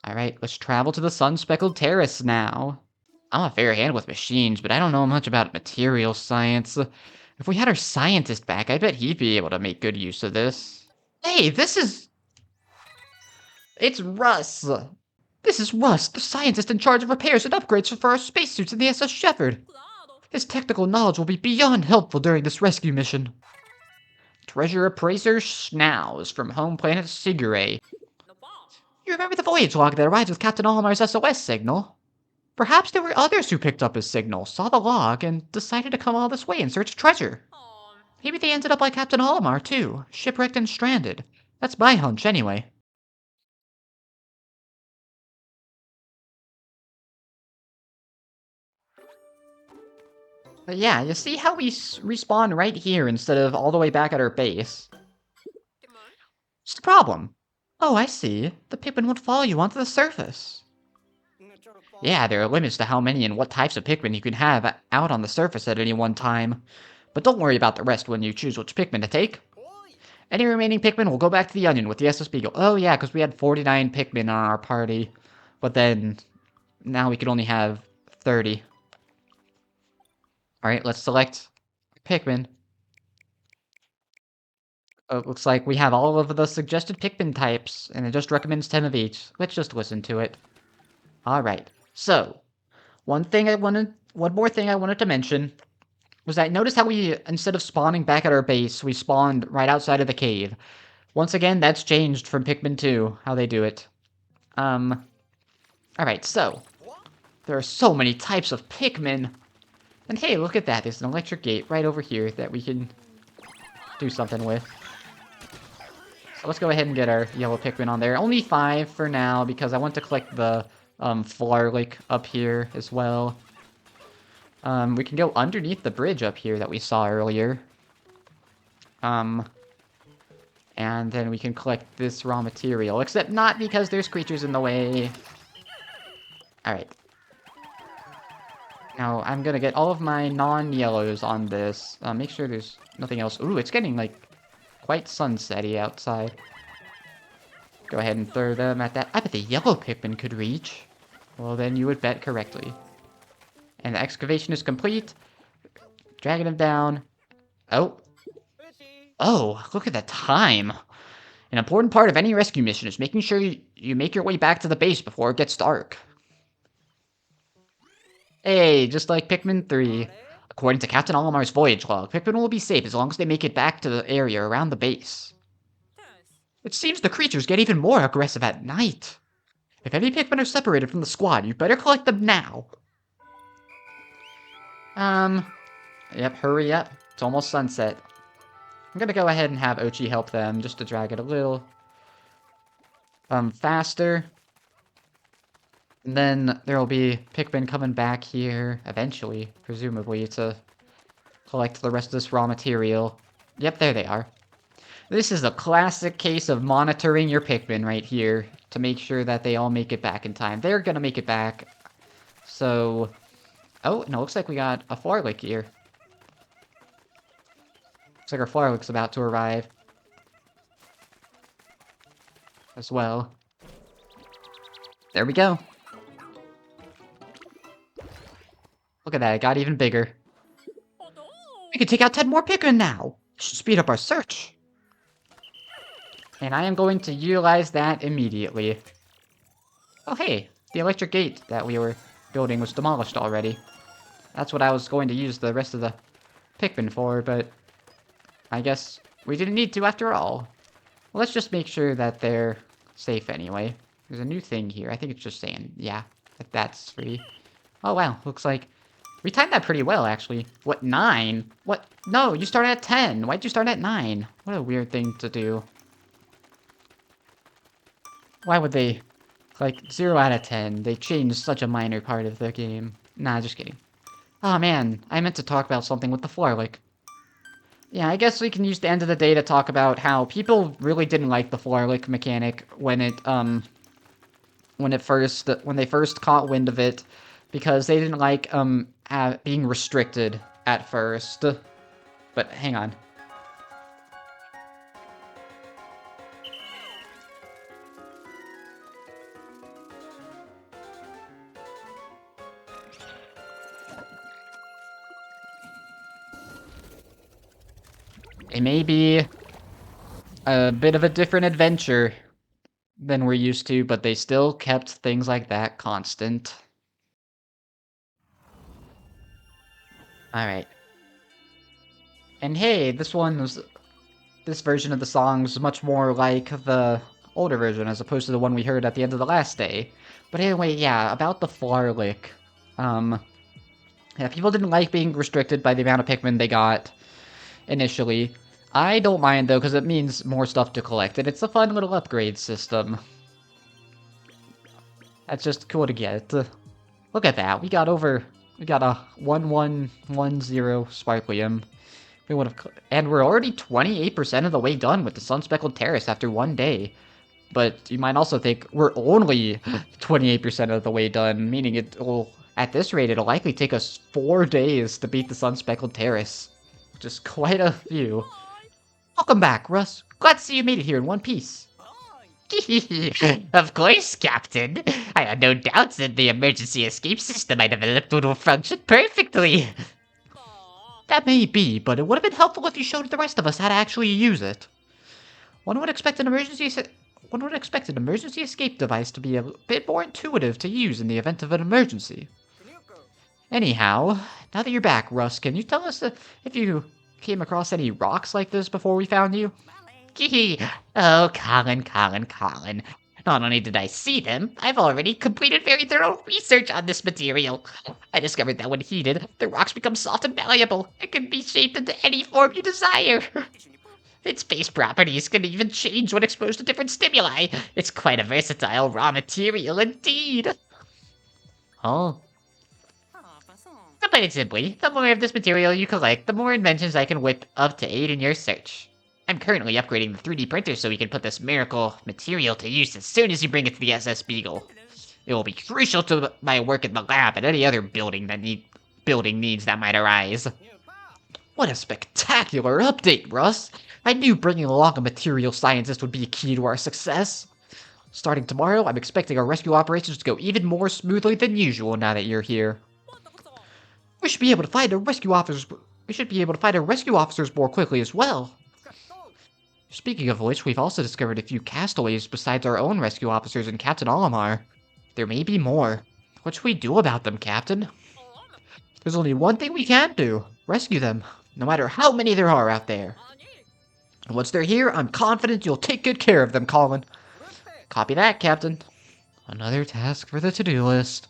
Alright, let's travel to the sun-speckled terrace now. I'm a fair hand with machines, but I don't know much about material science. If we had our scientist back, I bet he'd be able to make good use of this. Hey, this is... It's Russ! This is Russ, the scientist in charge of repairs and upgrades for our spacesuits in the SS Shepherd. His technical knowledge will be beyond helpful during this rescue mission. Treasure Appraiser Schnauz from home planet Sigure. You remember the voyage log that arrived with Captain Olimar's SOS signal? Perhaps there were others who picked up his signal, saw the log, and decided to come all this way in search of treasure. Maybe they ended up like Captain Olimar, too, shipwrecked and stranded. That's my hunch, anyway. But yeah, you see how we respawn right here instead of all the way back at our base? What's the problem? Oh, I see. The Pikmin won't follow you onto the surface. Yeah, there are limits to how many and what types of Pikmin you can have out on the surface at any one time. But don't worry about the rest when you choose which Pikmin to take. Any remaining Pikmin will go back to the Onion with the SS Beagle. Oh yeah, because we had 49 Pikmin on our party. But then, now we could only have 30. Alright, let's select Pikmin. Looks like we have all of the suggested Pikmin types, and it just recommends 10 of each. Let's just listen to it. Alright, so, one more thing I wanted to mention was that notice how we, instead of spawning back at our base, we spawned right outside of the cave. Once again, that's changed from Pikmin 2, how they do it. Alright, so, there are so many types of Pikmin. And hey, look at that, there's an electric gate right over here that we can do something with. So let's go ahead and get our yellow Pikmin on there. Only 5 for now, because I want to collect the Flarlick up here as well. We can go underneath the bridge up here that we saw earlier. And then we can collect this raw material, except not because there's creatures in the way. Alright. Now, I'm gonna get all of my non-yellows on this. Make sure there's nothing else. Ooh, it's getting, like, quite sunsetty outside. Go ahead and throw them at that. I bet the yellow Pikmin could reach. Well, then you would bet correctly. And the excavation is complete. Dragging him down. Oh. Oh, look at the time. An important part of any rescue mission is making sure you make your way back to the base before it gets dark. Hey, just like Pikmin 3. According to Captain Olimar's voyage log, Pikmin will be safe as long as they make it back to the area around the base. It seems the creatures get even more aggressive at night. If any Pikmin are separated from the squad, you better collect them now. Yep, hurry up. It's almost sunset. I'm gonna go ahead and have Ochi help them, just to drag it a little, faster. And then there'll be Pikmin coming back here, eventually, presumably, to collect the rest of this raw material. Yep, there they are. This is a classic case of monitoring your Pikmin right here, to make sure that they all make it back in time. They're gonna make it back. So... Oh, no, looks like we got a Flarlick here. Looks like our Flarlick's about to arrive. As well. There we go. Look at that, it got even bigger. We can take out 10 more Pikmin now! Should speed up our search. And I am going to utilize that immediately. Oh hey, the electric gate that we were building was demolished already. That's what I was going to use the rest of the Pikmin for, but I guess we didn't need to after all. Well, let's just make sure that they're safe anyway. There's a new thing here. I think it's just saying, yeah, that's free. Oh wow, looks like we timed that pretty well, actually. What, 9? What? No, you started at 10. Why'd you start at 9? What a weird thing to do. Why would they... Like, 0 out of 10. They changed such a minor part of the game. Nah, just kidding. Oh man, I meant to talk about something with the Flarlick. Yeah, I guess we can use the end of the day to talk about how people really didn't like the Flarlick mechanic when they first caught wind of it, because they didn't like, being restricted at first. But, hang on. It may be a bit of a different adventure than we're used to, but they still kept things like that constant. Alright. And hey, this version of the song's much more like the older version as opposed to the one we heard at the end of the last day. But anyway, yeah, about the floor lick. Yeah, people didn't like being restricted by the amount of Pikmin they got initially. I don't mind though, because it means more stuff to collect, and it's a fun little upgrade system. That's just cool to get. Look at that, we got a 1110 Sparklium. We would have, and we're already 28% of the way done with the Sun-Speckled Terrace after one day. But you might also think we're only 28% of the way done, meaning at this rate, it'll likely take us 4 days to beat the Sun-Speckled Terrace. Which is quite a few. Welcome back, Russ. Glad to see you made it here in one piece. Of course, Captain. I had no doubts that the emergency escape system I developed would function perfectly. That may be, but it would have been helpful if you showed the rest of us how to actually use it. One would expect an emergency escape device to be a bit more intuitive to use in the event of an emergency. Anyhow, now that you're back, Russ, can you tell us if you came across any rocks like this before we found you? Oh, Colin. Not only did I see them, I've already completed very thorough research on this material. I discovered that when heated, the rocks become soft and malleable and can be shaped into any form you desire. Its base properties can even change when exposed to different stimuli. It's quite a versatile raw material indeed. Oh. To put it simply, the more of this material you collect, the more inventions I can whip up to aid in your search. I'm currently upgrading the 3D printer so we can put this miracle material to use as soon as you bring it to the SS Beagle. It will be crucial to my work in the lab and any other building needs that might arise. What a spectacular update, Russ! I knew bringing along a material scientist would be a key to our success. Starting tomorrow, I'm expecting our rescue operations to go even more smoothly than usual now that you're here. We should be able to find our rescue officers more quickly as well. Speaking of which, we've also discovered a few castaways besides our own rescue officers and Captain Olimar. There may be more. What should we do about them, Captain? There's only one thing we can do. Rescue them, no matter how many there are out there. And once they're here, I'm confident you'll take good care of them, Colin. Copy that, Captain. Another task for the to-do list.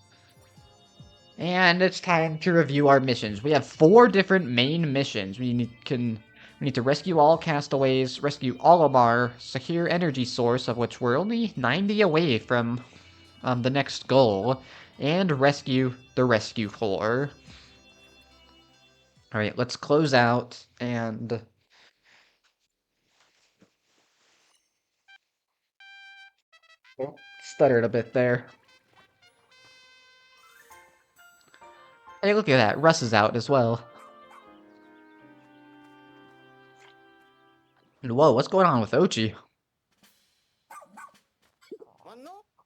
And it's time to review our missions. We have 4 different main missions. We need to rescue all castaways, rescue Olimar, secure energy source, of which we're only 90 away from the next goal, and rescue the rescue floor. Alright, let's close out and... Oh, stuttered a bit there. Hey, look at that. Russ is out as well. And whoa, what's going on with Ochi?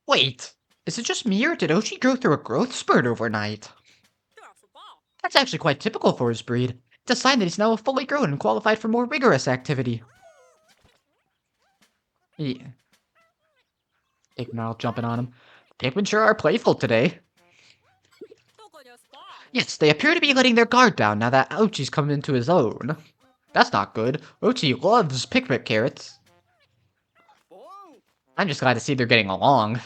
Wait, is it just me or did Ochi go through a growth spurt overnight? That's actually quite typical for his breed. It's a sign that he's now fully grown and qualified for more rigorous activity. Yeah. Pikmin jumping on him. Pikmin sure are playful today. Yes, they appear to be letting their guard down now that Ochi's come into his own. That's not good. Ochi loves Pikmin carrots. I'm just glad to see they're getting along.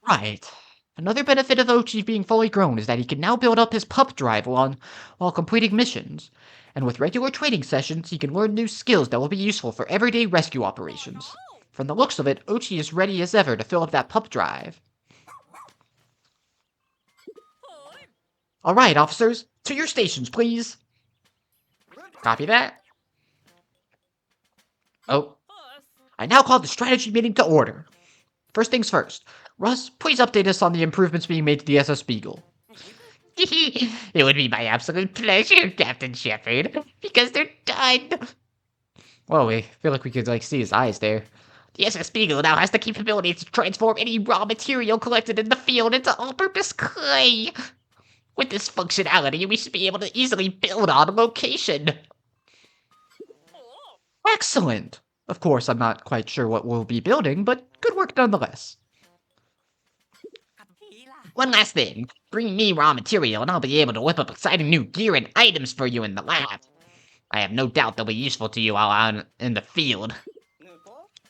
Right. Another benefit of Ochi being fully grown is that he can now build up his pup drive while completing missions. And with regular training sessions, he can learn new skills that will be useful for everyday rescue operations. From the looks of it, Ochi is ready as ever to fill up that pup drive. Alright, officers, to your stations, please. Copy that. Oh. I now call the strategy meeting to order. First things first. Russ, please update us on the improvements being made to the SS Beagle. It would be my absolute pleasure, Captain Shepard, because they're done. Whoa, I feel like we could, see his eyes there. The SS Beagle now has the capability to transform any raw material collected in the field into all-purpose clay. With this functionality, we should be able to easily build on location. Excellent! Of course, I'm not quite sure what we'll be building, but good work nonetheless. One last thing. Bring me raw material and I'll be able to whip up exciting new gear and items for you in the lab. I have no doubt they'll be useful to you while out in the field.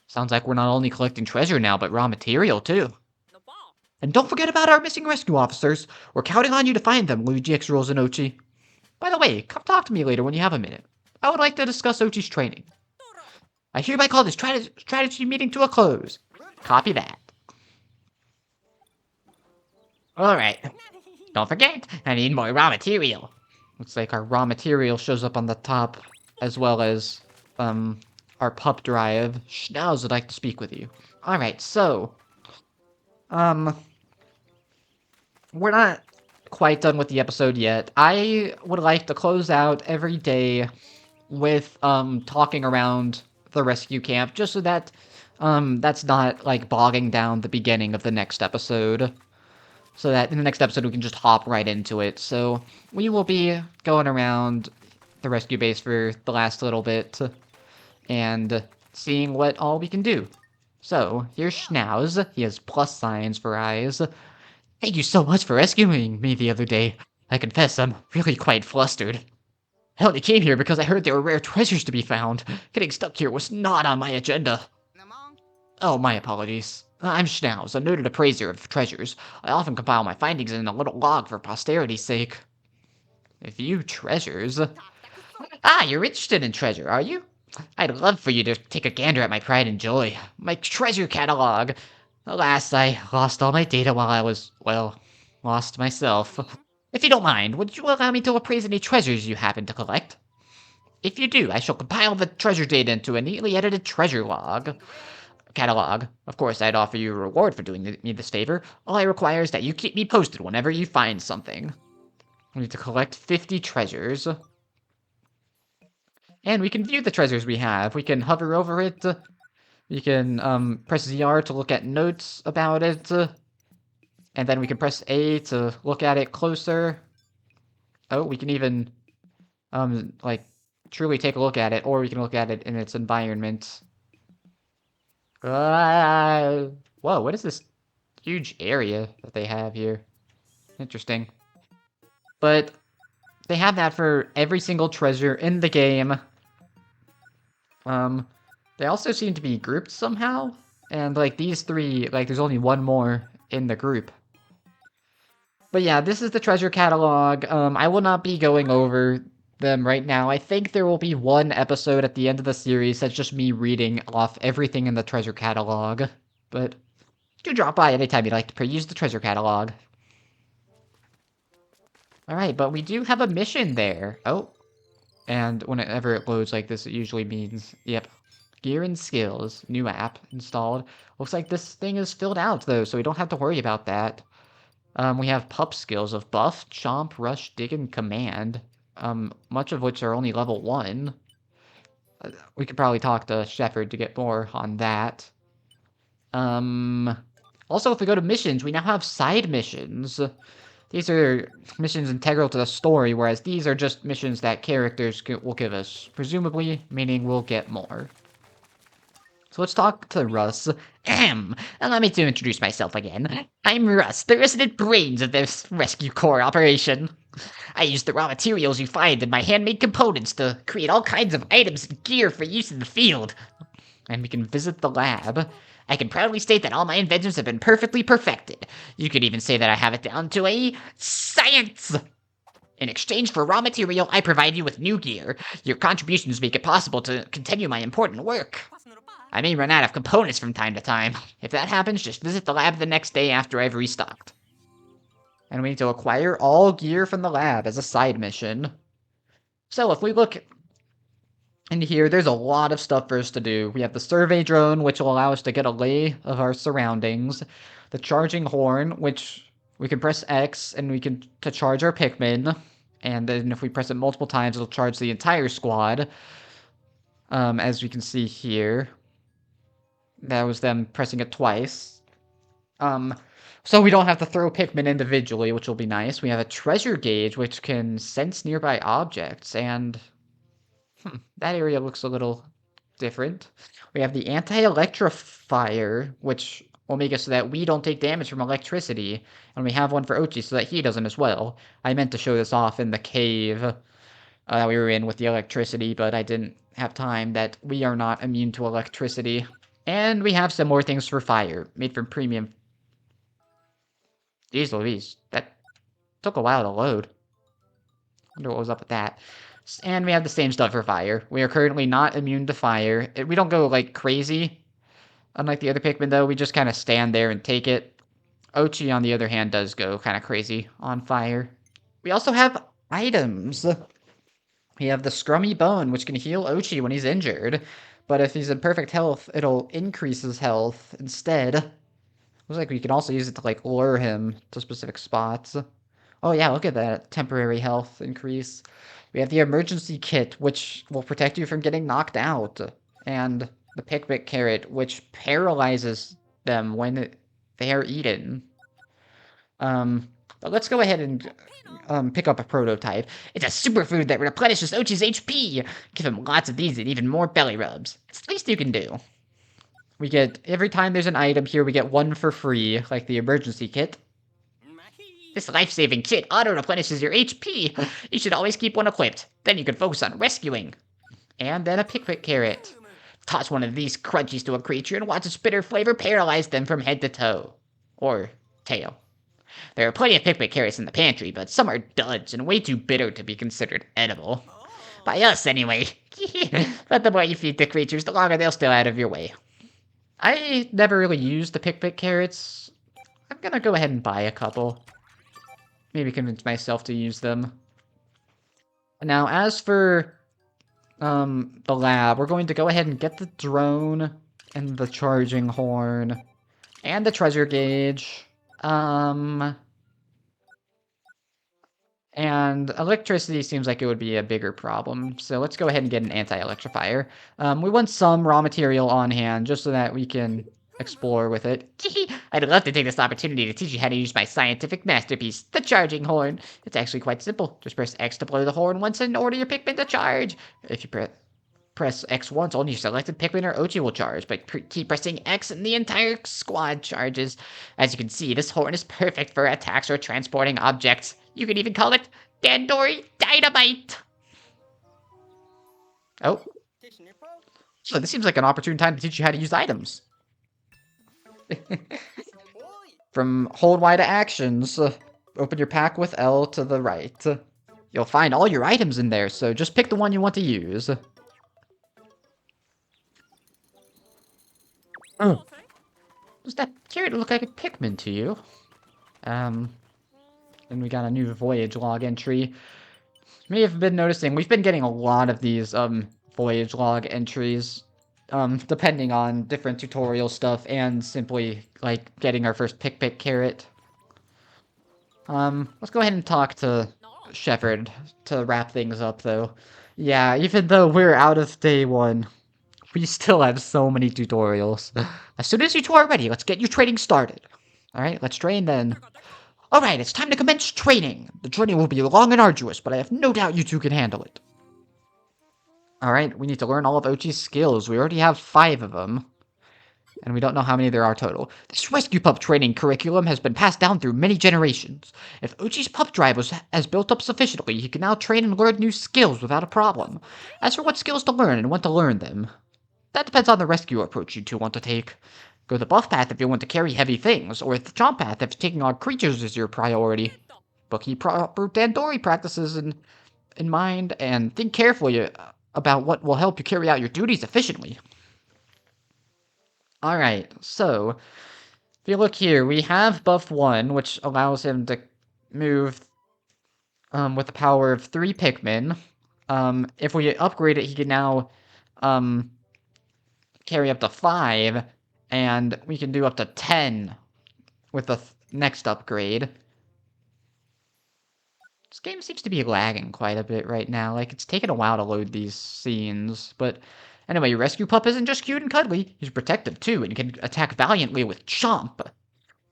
Sounds like we're not only collecting treasure now, but raw material too. And don't forget about our missing rescue officers. We're counting on you to find them, LuigiXRules and Ochi. By the way, come talk to me later when you have a minute. I would like to discuss Ochi's training. I hereby call this strategy meeting to a close. Copy that. Alright. Don't forget, I need more raw material. Looks like our raw material shows up on the top, as well as, our pup drive. Schnauz would like to speak with you. Alright, so... we're not quite done with the episode yet. I would like to close out every day with, talking around the rescue camp, just so that, that's not, like, bogging down the beginning of the next episode. So that in the next episode we can just hop right into it. So we will be going around the rescue base for the last little bit and seeing what all we can do. So here's Schnauz. He has plus signs for eyes. Thank you so much for rescuing me the other day. I confess I'm really quite flustered. I only came here because I heard there were rare treasures to be found. Getting stuck here was not on my agenda. Oh, my apologies. I'm Schnauz, a noted appraiser of treasures. I often compile my findings in a little log for posterity's sake. A few treasures? Ah, you're interested in treasure, are you? I'd love for you to take a gander at my pride and joy. My treasure catalog. Alas, I lost all my data while I was, well, lost myself. If you don't mind, would you allow me to appraise any treasures you happen to collect? If you do, I shall compile the treasure data into a neatly edited treasure log. Catalog. Of course, I'd offer you a reward for doing me this favor. All I require is that you keep me posted whenever you find something. We need to collect 50 treasures. And we can view the treasures we have. We can hover over it. We can press ZR to look at notes about it. And then we can press A to look at it closer. Oh, we can even like truly take a look at it, or we can look at it in its environment. Whoa, what is this huge area that they have here? Interesting. But they have that for every single treasure in the game. They also seem to be grouped somehow. And, like, these three, like, there's only one more in the group. But yeah, this is the treasure catalog. I will not be going over them right now. I think there will be one episode at the end of the series that's just me reading off everything in the treasure catalog. But do drop by anytime you'd like to peruse the treasure catalog. Alright, but we do have a mission there. Oh. And whenever it loads like this, it usually means, yep, gear and skills, new app installed. Looks like this thing is filled out, though, so we don't have to worry about that. We have pup skills of buff, chomp, rush, dig, and command. Much of which are only level 1. We could probably talk to Shepard to get more on that. Also, if we go to missions, we now have side missions. These are missions integral to the story, whereas these are just missions that characters will give us. Presumably, meaning we'll get more. So let's talk to Russ. Allow me to introduce myself again. I'm Russ, the resident brains of this rescue corps operation. I use the raw materials you find in my handmade components to create all kinds of items and gear for use in the field. And we can visit the lab. I can proudly state that all my inventions have been perfectly perfected. You could even say that I have it down to a science! In exchange for raw material, I provide you with new gear. Your contributions make it possible to continue my important work. I may run out of components from time to time. If that happens, just visit the lab the next day after I've restocked. And we need to acquire all gear from the lab as a side mission. So if we look in here, there's a lot of stuff for us to do. We have the survey drone, which will allow us to get a lay of our surroundings. The charging horn, which we can press X and we can to charge our Pikmin. And then if we press it multiple times, it'll charge the entire squad. As we can see here. That was them pressing it twice. So we don't have to throw Pikmin individually, which will be nice. We have a treasure gauge, which can sense nearby objects, and that area looks a little different. We have the anti-electrifier, which will make it so that we don't take damage from electricity, and we have one for Ochi so that he doesn't as well. I meant to show this off in the cave that we were in with the electricity, but I didn't have time, that we are not immune to electricity. And we have some more things for fire, made from premium. Jeez Louise, that took a while to load. Wonder what was up with that. And we have the same stuff for fire. We are currently not immune to fire. We don't go, like, crazy. Unlike the other Pikmin, though, we just kind of stand there and take it. Ochi, on the other hand, does go kind of crazy on fire. We also have items. We have the Scrummy Bone, which can heal Ochi when he's injured. But if he's in perfect health, it'll increase his health instead. Looks like we can also use it to, like, lure him to specific spots. Oh yeah, look at that temporary health increase. We have the emergency kit, which will protect you from getting knocked out. And the Pikmin carrot, which paralyzes them when they are eaten. But let's go ahead and pick up a prototype. It's a superfood that replenishes Ochi's HP. Give him lots of these and even more belly rubs. It's the least you can do. We get, every time there's an item here, we get one for free, like the emergency kit. This life-saving kit auto-replenishes your HP. You should always keep one equipped. Then you can focus on rescuing. And then a Pikmin carrot. Toss one of these crunchies to a creature and watch its bitter flavor paralyze them from head to toe. Or tail. There are plenty of Pikmin carrots in the pantry, but some are duds and way too bitter to be considered edible. By us, anyway. But the more you feed the creatures, the longer they'll stay out of your way. I never really used the Pikmin carrots. I'm gonna go ahead and buy a couple. Maybe convince myself to use them. Now, as for the lab, we're going to go ahead and get the drone and the charging horn and the treasure gauge. And electricity seems like it would be a bigger problem, so let's go ahead and get an anti-electrifier. We want some raw material on hand, just so that we can explore with it. I'd love to take this opportunity to teach you how to use my scientific masterpiece, the charging horn. It's actually quite simple. Just press X to blow the horn once and order your Pikmin to charge. If you press X once, only your selected Pikmin or Ochi will charge, but keep pressing X and the entire squad charges. As you can see, this horn is perfect for attacks or transporting objects. You can even call it Dandori Dynamite. Oh. So this seems like an opportune time to teach you how to use items. From hold Y to actions, open your pack with L to the right. You'll find all your items in there, so just pick the one you want to use. Does that carrot look like a Pikmin to you? And we got a new voyage log entry. You may have been noticing, we've been getting a lot of these voyage log entries, depending on different tutorial stuff and simply, like, getting our first pick carrot. Let's go ahead and talk to Shepard to wrap things up, though. Yeah, even though we're out of day 1, we still have so many tutorials. As soon as you two are ready, let's get your training started. Alright, let's train then. Alright, it's time to commence training. The journey will be long and arduous, but I have no doubt you two can handle it. Alright, we need to learn all of Ochi's skills. We already have 5 of them. And we don't know how many there are total. This rescue pup training curriculum has been passed down through many generations. If Ochi's pup drive has built up sufficiently, he can now train and learn new skills without a problem. As for what skills to learn and when to learn them, that depends on the rescue approach you two want to take. Go the buff path if you want to carry heavy things, or the chomp path if taking on creatures is your priority. But keep proper Dandori practices in mind, and think carefully about what will help you carry out your duties efficiently. Alright, so, if you look here, we have buff 1, which allows him to move with the power of 3 Pikmin. If we upgrade it, he can now carry up to 5, and we can do up to 10 with the next upgrade. This game seems to be lagging quite a bit right now. Like, it's taken a while to load these scenes, but anyway, your rescue pup isn't just cute and cuddly. He's protective, too, and can attack valiantly with Chomp.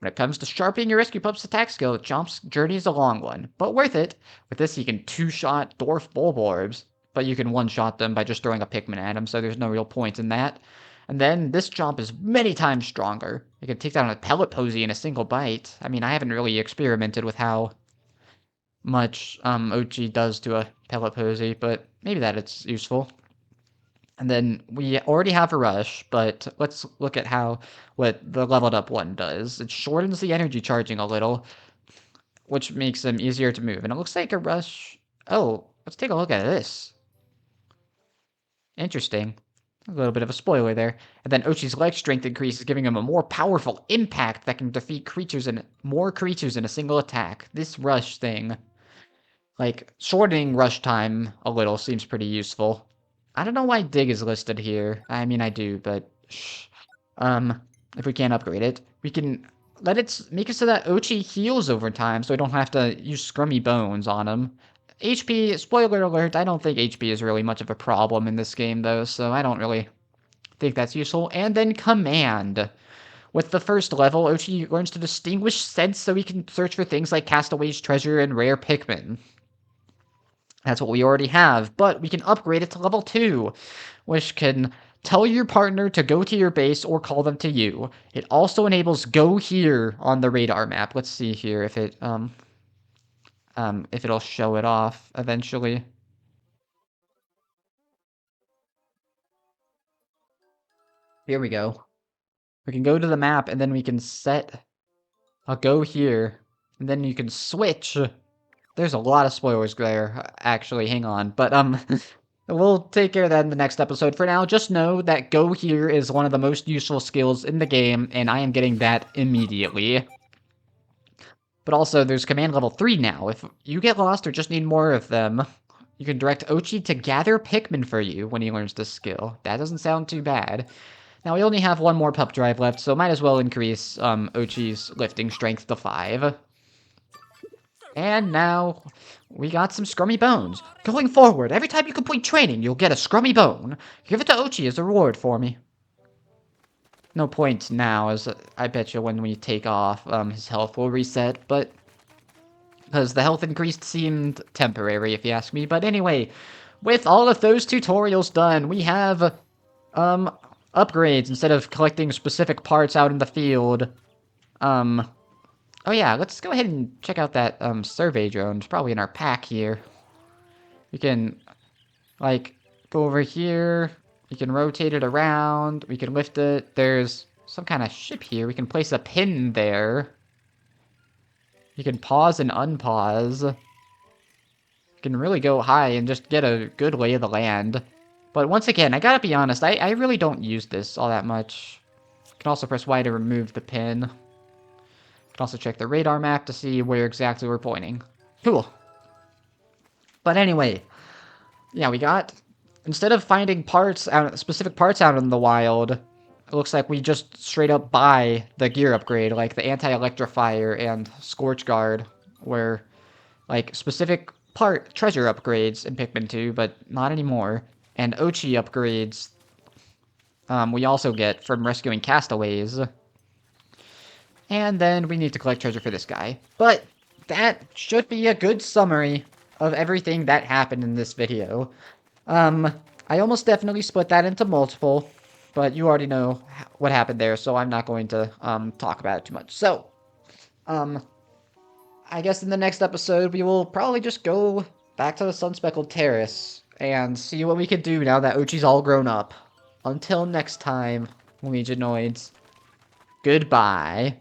When it comes to sharpening your rescue pup's attack skill, Chomp's journey is a long one, but worth it. With this, you can two-shot Dwarf Bulborbs, but you can one-shot them by just throwing a Pikmin at them, so there's no real point in that. And then this Chomp is many times stronger. You can take down a Pellet Posy in a single bite. I mean, I haven't really experimented with how much Ochi does to a Pellet Posy, but maybe that it's useful. And then we already have a rush, but let's look at what the leveled up one does. It shortens the energy charging a little, which makes them easier to move. And it looks like a rush. Oh, let's take a look at this. Interesting. A little bit of a spoiler there. And then Ochi's leg strength increases, giving him a more powerful impact that can defeat more creatures in a single attack. This rush thing, like shortening rush time a little, seems pretty useful. I don't know why Dig is listed here. I mean, I do, but if we can't upgrade it, we can make it so that Ochi heals over time, so we don't have to use Scrummy Bones on him. HP, spoiler alert, I don't think HP is really much of a problem in this game, though, so I don't really think that's useful. And then Command. With the first level, Ochi learns to distinguish scents so he can search for things like Castaway's Treasure and rare Pikmin. That's what we already have, but we can upgrade it to level 2, which can tell your partner to go to your base or call them to you. It also enables go here on the radar map. Let's see here if it'll show it off eventually. Here we go. We can go to the map and then we can set a go here, and then you can switch. There's a lot of spoilers there, actually, hang on. But, we'll take care of that in the next episode. For now, just know that go here is one of the most useful skills in the game, and I am getting that immediately. But also, there's command level 3 now. If you get lost or just need more of them, you can direct Ochi to gather Pikmin for you when he learns this skill. That doesn't sound too bad. Now, we only have one more pup drive left, so might as well increase Ochi's lifting strength to 5. And now, we got some Scrummy Bones. Going forward, every time you complete training, you'll get a Scrummy Bone. Give it to Ochi as a reward for me. No point now, as I bet you when we take off, his health will reset, but... because the health increase seemed temporary, if you ask me. But anyway, with all of those tutorials done, we have, upgrades instead of collecting specific parts out in the field. Oh yeah, let's go ahead and check out that, survey drone. It's probably in our pack here. We can, like, go over here. We can rotate it around. We can lift it. There's some kind of ship here. We can place a pin there. You can pause and unpause. You can really go high and just get a good lay of the land. But once again, I gotta be honest, I really don't use this all that much. You can also press Y to remove the pin. You can also check the radar map to see where exactly we're pointing. Cool. But anyway, yeah, we got... instead of finding specific parts out in the wild, it looks like we just straight up buy the gear upgrade, like the anti-electrifier and Scorch Guard, where, like, specific treasure upgrades in Pikmin 2, but not anymore. And Ochi upgrades, we also get from rescuing castaways. And then we need to collect treasure for this guy. But that should be a good summary of everything that happened in this video. I almost definitely split that into multiple, but you already know what happened there, so I'm not going to talk about it too much. So, I guess in the next episode, we will probably just go back to the Sun-Speckled Terrace and see what we can do now that Ochi's all grown up. Until next time, Luiginoids, goodbye.